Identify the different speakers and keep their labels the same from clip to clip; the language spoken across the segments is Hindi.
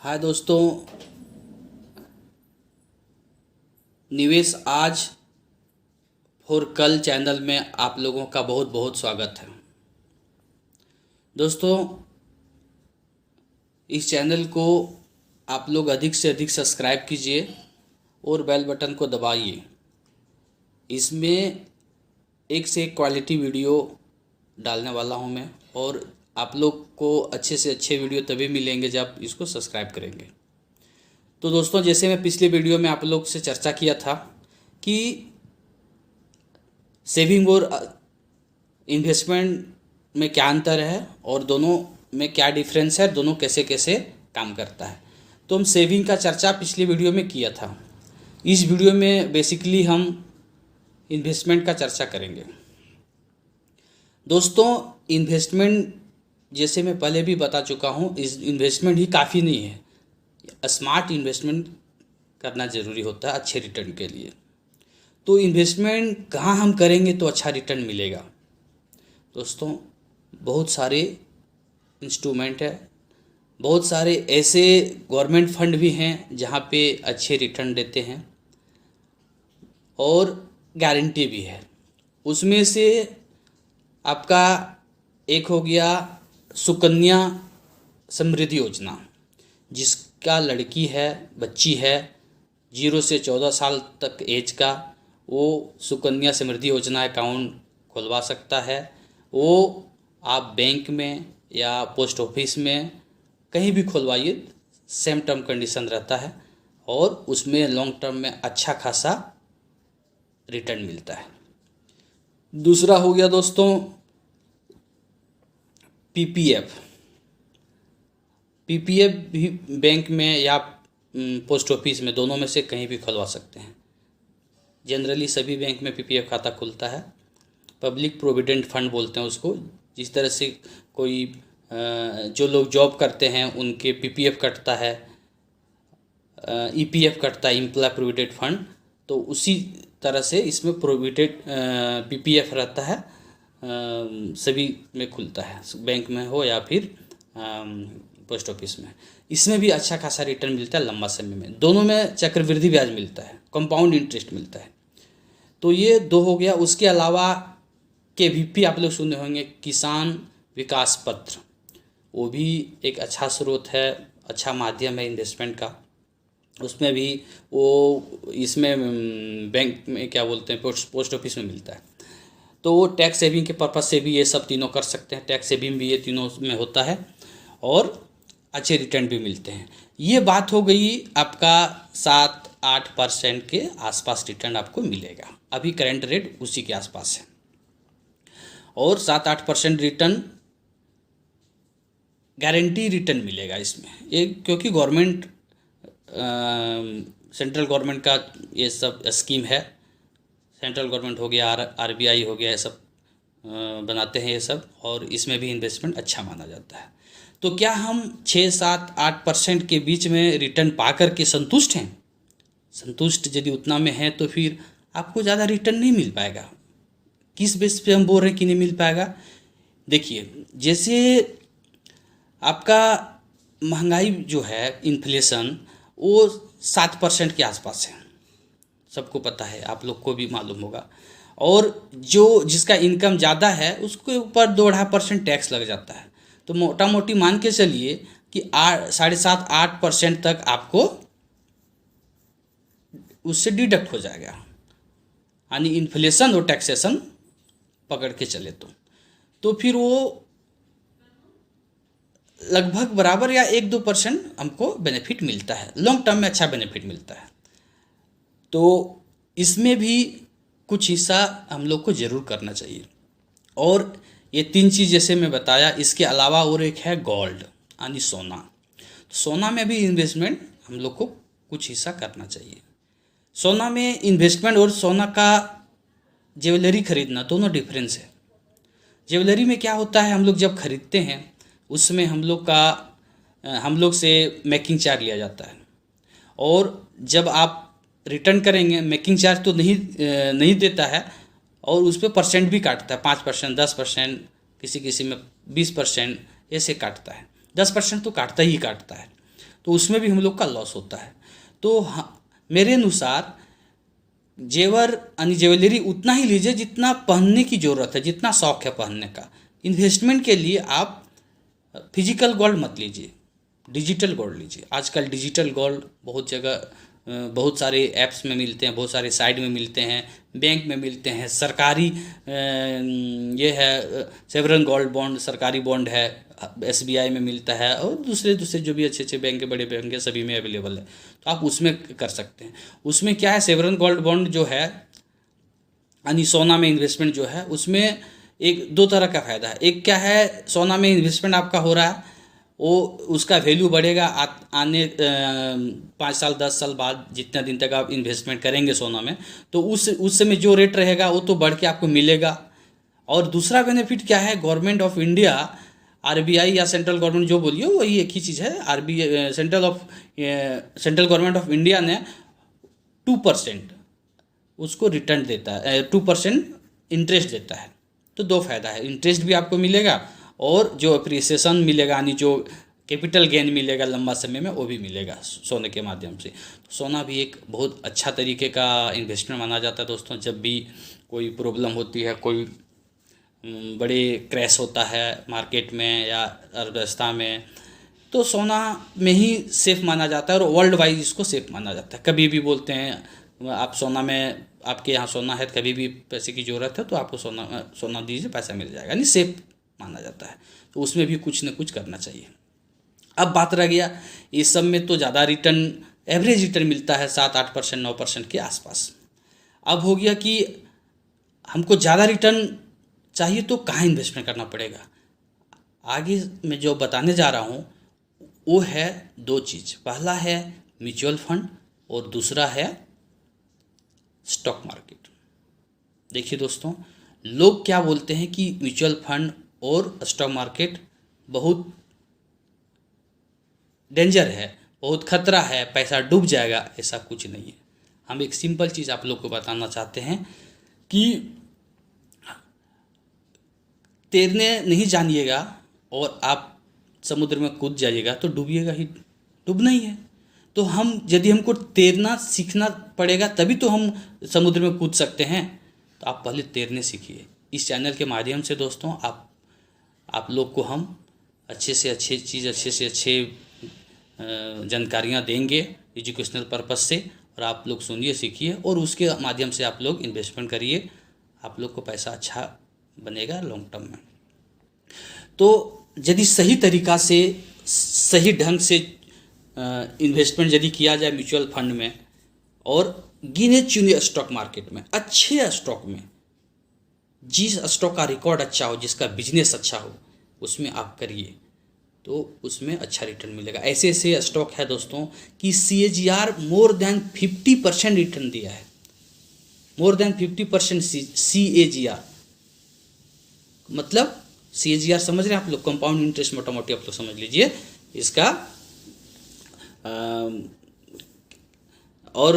Speaker 1: हाय दोस्तों, निवेश आज और कल चैनल में आप लोगों का बहुत बहुत स्वागत है। दोस्तों, इस चैनल को आप लोग अधिक से अधिक सब्सक्राइब कीजिए और बेल बटन को दबाइए। इसमें एक से एक क्वालिटी वीडियो डालने वाला हूं मैं, और आप लोग को अच्छे से अच्छे वीडियो तभी मिलेंगे जब इसको सब्सक्राइब करेंगे। तो दोस्तों, जैसे मैं पिछले वीडियो में आप लोग से चर्चा किया था कि सेविंग और इन्वेस्टमेंट में क्या अंतर है और दोनों में क्या डिफरेंस है, दोनों कैसे कैसे काम करता है। तो हम सेविंग का चर्चा पिछले वीडियो में किया था। इस वीडियो में बेसिकली हम इन्वेस्टमेंट का चर्चा करेंगे। दोस्तों, इन्वेस्टमेंट जैसे मैं पहले भी बता चुका हूँ, इस इन्वेस्टमेंट ही काफ़ी नहीं है। स्मार्ट इन्वेस्टमेंट करना ज़रूरी होता है अच्छे रिटर्न के लिए। तो इन्वेस्टमेंट कहाँ हम करेंगे तो अच्छा रिटर्न मिलेगा? दोस्तों, बहुत सारे इंस्ट्रूमेंट है, बहुत सारे ऐसे गवर्नमेंट फंड भी हैं जहाँ पे अच्छे रिटर्न देते हैं और गारंटी भी है। उसमें से आपका एक हो गया सुकन्या समृद्धि योजना, जिसका लड़की है, बच्ची है 0 से 14 साल तक एज का, वो सुकन्या समृद्धि योजना अकाउंट खुलवा सकता है। वो आप बैंक में या पोस्ट ऑफिस में कहीं भी खुलवाइए, सेम टर्म कंडीशन रहता है और उसमें लॉन्ग टर्म में अच्छा खासा रिटर्न मिलता है। दूसरा हो गया दोस्तों पीपीएफ भी बैंक में या पोस्ट ऑफिस में, दोनों में से कहीं भी खुलवा सकते हैं। जनरली सभी बैंक में पीपीएफ खाता खुलता है। पब्लिक प्रोविडेंट फंड बोलते हैं उसको। जिस तरह से कोई जो लोग जॉब करते हैं उनके पीपीएफ कटता है, ईपीएफ कटता है, एम्प्लॉय प्रोविडेंट फंड, तो उसी तरह से इसमें प्रोविडेंट पीपीएफ रहता है। सभी में खुलता है, बैंक में हो या फिर पोस्ट ऑफिस में। इसमें भी अच्छा खासा रिटर्न मिलता है लंबा समय में। दोनों में चक्रवृद्धि ब्याज मिलता है, कंपाउंड इंटरेस्ट मिलता है। तो ये दो हो गया। उसके अलावा केवीपी आप लोग सुने होंगे, किसान विकास पत्र, वो भी एक अच्छा स्रोत है, अच्छा माध्यम है इन्वेस्टमेंट का। उसमें भी वो इसमें बैंक में क्या बोलते हैं, पोस्ट ऑफिस में मिलता है। तो वो टैक्स सेविंग के पर्पज़ से भी ये सब तीनों कर सकते हैं। टैक्स सेविंग भी ये तीनों में होता है और अच्छे रिटर्न भी मिलते हैं। ये बात हो गई आपका 7-8% के आसपास रिटर्न आपको मिलेगा। अभी करंट रेट उसी के आसपास है और 7-8% रिटर्न गारंटी रिटर्न मिलेगा इसमें। ये क्योंकि गवर्नमेंट, सेंट्रल गवर्नमेंट का ये सब स्कीम है। सेंट्रल गवर्नमेंट हो गया, आरबीआई हो गया, ये सब बनाते हैं ये सब, और इसमें भी इन्वेस्टमेंट अच्छा माना जाता है। तो क्या हम 6-7-8% के बीच में रिटर्न पा कर के संतुष्ट हैं? संतुष्ट यदि उतना में है तो फिर आपको ज़्यादा रिटर्न नहीं मिल पाएगा। किस बेस पे हम बोल रहे हैं कि नहीं मिल पाएगा? देखिए, जैसे आपका महंगाई जो है, इन्फ्लेशन, वो 7% के आसपास है। सबको पता है, आप लोग को भी मालूम होगा। और जो जिसका इनकम ज़्यादा है उसके ऊपर 2-2.5% टैक्स लग जाता है। तो मोटा मोटी मान के चलिए कि 7.5-8% तक आपको उससे डिडक्ट हो जाएगा, यानी इन्फ्लेशन और टैक्सेशन पकड़ के चले तो फिर वो लगभग बराबर या 1-2% हमको बेनिफिट मिलता है, लॉन्ग टर्म में अच्छा बेनिफिट मिलता है। तो इसमें भी कुछ हिस्सा हम लोग को ज़रूर करना चाहिए। और ये 3 चीज़ जैसे मैं बताया, इसके अलावा और एक है गोल्ड यानी सोना। सोना में भी इन्वेस्टमेंट हम लोग को कुछ हिस्सा करना चाहिए। सोना में इन्वेस्टमेंट और सोना का ज्वेलरी खरीदना दोनों डिफरेंस है। ज्वेलरी में क्या होता है, हम लोग जब खरीदते हैं उसमें हम लोग से मेकिंग चार्ज लिया जाता है, और जब आप रिटर्न करेंगे मेकिंग चार्ज तो नहीं देता है, और उस पर परसेंट भी काटता है, 5%, 10%, किसी किसी में 20% ऐसे काटता है। 10% तो काटता ही काटता है। तो उसमें भी हम लोग का लॉस होता है। तो मेरे अनुसार जेवर यानी ज्वेलरी उतना ही लीजिए जितना पहनने की ज़रूरत है, जितना शौक है पहनने का। इन्वेस्टमेंट के लिए आप फिजिकल गोल्ड मत लीजिए, डिजिटल गोल्ड लीजिए। आजकल डिजिटल गोल्ड बहुत जगह बहुत सारे ऐप्स में मिलते हैं, बहुत सारे साइट में मिलते हैं, बैंक में मिलते हैं, सरकारी ये है सेवरन गोल्ड बॉन्ड, सरकारी बॉन्ड है, SBI में मिलता है, और दूसरे दूसरे जो भी अच्छे अच्छे बैंक के बड़े बैंक है सभी में अवेलेबल है। तो आप उसमें कर सकते हैं। उसमें क्या है, सेवरन गोल्ड बॉन्ड जो है यानी सोना में इन्वेस्टमेंट जो है, उसमें एक दो तरह का फ़ायदा है। एक क्या है, सोना में इन्वेस्टमेंट आपका हो रहा है, वो उसका वैल्यू बढ़ेगा आने 5 साल 10 साल बाद, जितना दिन तक आप इन्वेस्टमेंट करेंगे सोना में, तो उस समय जो रेट रहेगा वो तो बढ़ के आपको मिलेगा। और दूसरा बेनिफिट क्या है, गवर्नमेंट ऑफ इंडिया, RBI या सेंट्रल गवर्नमेंट जो बोलिए वही एक ही चीज़ है, RBI central government of India ने 2% उसको रिटर्न देता है, 2% इंटरेस्ट देता है। तो दो फायदा है, इंटरेस्ट भी आपको मिलेगा और जो अप्रिसिएशन मिलेगा यानी जो कैपिटल गेन मिलेगा लंबा समय में वो भी मिलेगा सोने के माध्यम से। तो सोना भी एक बहुत अच्छा तरीके का इन्वेस्टमेंट माना जाता है दोस्तों। जब भी कोई प्रॉब्लम होती है, कोई बड़े क्रैश होता है मार्केट में या अर्थव्यवस्था में, तो सोना में ही सेफ माना जाता है और वर्ल्ड वाइज इसको सेफ माना जाता है। कभी भी बोलते हैं आप सोना में, आपके यहाँ सोना है, कभी भी पैसे की ज़रूरत है तो आपको सोना दीजिए, पैसा मिल जाएगा, यानी सेफ माना जाता है। तो उसमें भी कुछ न कुछ करना चाहिए। अब बात रह गया, इस सब में तो ज़्यादा रिटर्न, एवरेज रिटर्न मिलता है 7-8% 9% के आसपास। अब हो गया कि हमको ज़्यादा रिटर्न चाहिए तो कहाँ इन्वेस्टमेंट करना पड़ेगा। आगे मैं जो बताने जा रहा हूँ वो है दो चीज़, पहला है म्यूचुअल फंड और दूसरा है स्टॉक मार्केट। देखिए दोस्तों, लोग क्या बोलते हैं कि म्यूचुअल फंड और स्टॉक मार्केट बहुत डेंजर है, बहुत खतरा है, पैसा डूब जाएगा। ऐसा कुछ नहीं है। हम एक सिंपल चीज़ आप लोग को बताना चाहते हैं कि तैरने नहीं जानिएगा और आप समुद्र में कूद जाइएगा तो डूबिएगा ही, डूबना ही है। तो यदि हमको तैरना सीखना पड़ेगा तभी तो हम समुद्र में कूद सकते हैं। तो आप पहले तैरने सीखिए। इस चैनल के माध्यम से दोस्तों आप लोग को हम अच्छे से अच्छे चीज़, अच्छे से अच्छे जानकारियाँ देंगे एजुकेशनल पर्पस से, और आप लोग सुनिए, सीखिए और उसके माध्यम से आप लोग इन्वेस्टमेंट करिए। आप लोग को पैसा अच्छा बनेगा लॉन्ग टर्म में। तो यदि सही तरीका से, सही ढंग से इन्वेस्टमेंट यदि किया जाए म्यूचुअल फंड में और गिने चुने स्टॉक मार्केट में, अच्छे स्टॉक में, जिस स्टॉक का रिकॉर्ड अच्छा हो, जिसका बिजनेस अच्छा हो, उसमें आप करिए तो उसमें अच्छा रिटर्न मिलेगा। ऐसे ऐसे स्टॉक है दोस्तों कि CAGR मोर देन 50% रिटर्न दिया है, मोर देन 50% CAGR। मतलब CAGR समझ रहे हैं आप लोग, कंपाउंड इंटरेस्ट, मोटा मोटी आप लोग समझ लीजिए इसका। और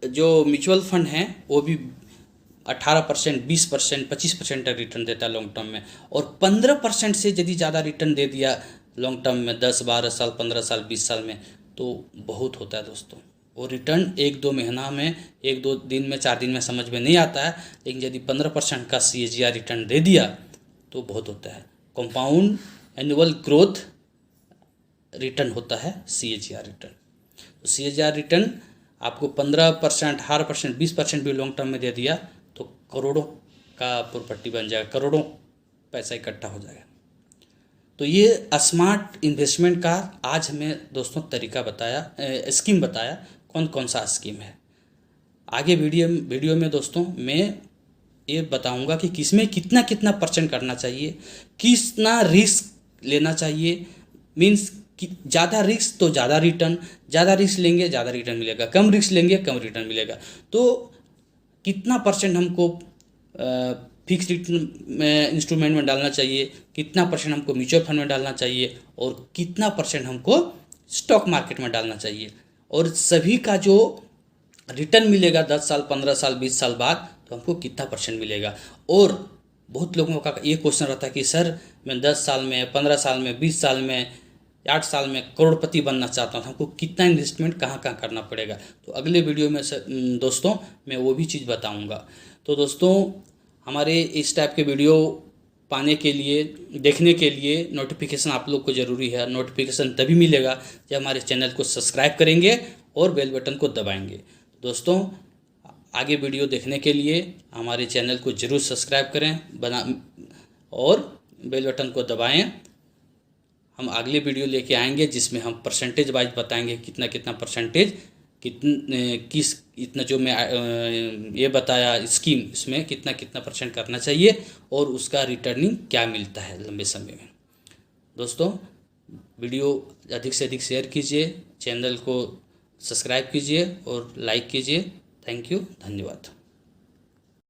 Speaker 1: जो म्यूचुअल फंड हैं वो भी 18%, 20%, 25% तक रिटर्न देता है लॉन्ग टर्म में। और 15% से यदि ज़्यादा रिटर्न दे दिया लॉन्ग टर्म में, 10-12 साल, 15 साल, 20 साल में, तो बहुत होता है दोस्तों। वो रिटर्न 1-2 महीना में, 1-2 दिन में, 4 दिन में समझ में नहीं आता है, लेकिन यदि 15% का CAGR रिटर्न दे दिया तो बहुत होता है। कंपाउंड एनुअल ग्रोथ रिटर्न होता है CAGR रिटर्न। तो CAGR रिटर्न आपको 15%, 18%, 20% भी लॉन्ग टर्म में दे दिया तो करोड़ों का प्रॉपर्टी बन जाएगा, करोड़ों पैसा इकट्ठा हो जाएगा। तो ये स्मार्ट इन्वेस्टमेंट का आज हमें दोस्तों तरीका बताया, स्कीम बताया, कौन कौन सा स्कीम है। आगे वीडियो में दोस्तों मैं ये बताऊंगा कि किसमें कितना कितना परसेंट करना चाहिए, कितना रिस्क लेना चाहिए। मीन्स कि ज़्यादा रिस्क तो ज़्यादा रिटर्न, ज़्यादा रिस्क लेंगे ज़्यादा रिटर्न मिलेगा, कम रिस्क लेंगे कम रिटर्न मिलेगा। तो कितना परसेंट हमको फिक्स रिटर्न में इंस्ट्रूमेंट में डालना चाहिए, कितना परसेंट हमको म्यूचुअल फंड में डालना चाहिए और कितना परसेंट हमको स्टॉक मार्केट में डालना चाहिए, और सभी का जो रिटर्न मिलेगा 10 साल, 15 साल, 20 साल बाद, तो हमको कितना परसेंट मिलेगा। और बहुत लोगों का ये क्वेश्चन रहता है कि सर मैं 10 साल में, 15 साल में, 20 साल में 8 साल में करोड़पति बनना चाहता हूँ तो हमको कितना इन्वेस्टमेंट कहाँ कहाँ करना पड़ेगा। तो अगले वीडियो में दोस्तों मैं वो भी चीज़ बताऊँगा। तो दोस्तों हमारे इस टाइप के वीडियो पाने के लिए, देखने के लिए नोटिफिकेशन आप लोग को ज़रूरी है। नोटिफिकेशन तभी मिलेगा जब हमारे चैनल को सब्सक्राइब करेंगे और बेल बटन को दबाएंगे। दोस्तों आगे वीडियो देखने के लिए हमारे चैनल को ज़रूर सब्सक्राइब करें और बेल बटन को दबाएं। हम अगले वीडियो लेके आएंगे जिसमें हम परसेंटेज वाइज बताएंगे कितना कितना परसेंटेज किस इतना जो मैं ये बताया स्कीम, इसमें कितना कितना परसेंट करना चाहिए और उसका रिटर्निंग क्या मिलता है लंबे समय में। दोस्तों वीडियो अधिक से अधिक शेयर कीजिए, चैनल को सब्सक्राइब कीजिए और लाइक कीजिए। थैंक यू, धन्यवाद।